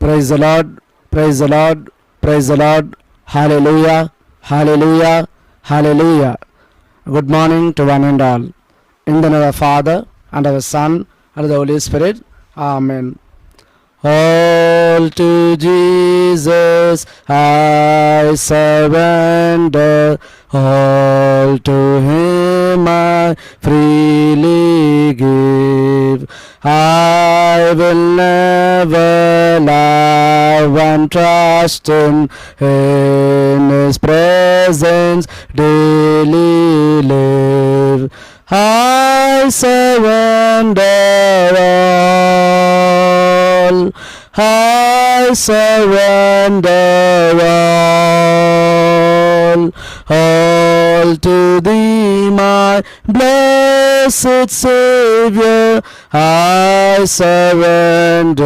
Praise the Lord, praise the Lord, praise the Lord. Hallelujah, hallelujah, hallelujah. Good morning to one and all. In the name of the Father, and of the Son, and of the Holy Spirit. Amen. All to Jesus I surrender, all to Him I freely give. I will never love and trust Him, in His presence daily live. I surrender all, I surrender all to Thee, my blessed Savior, I surrender.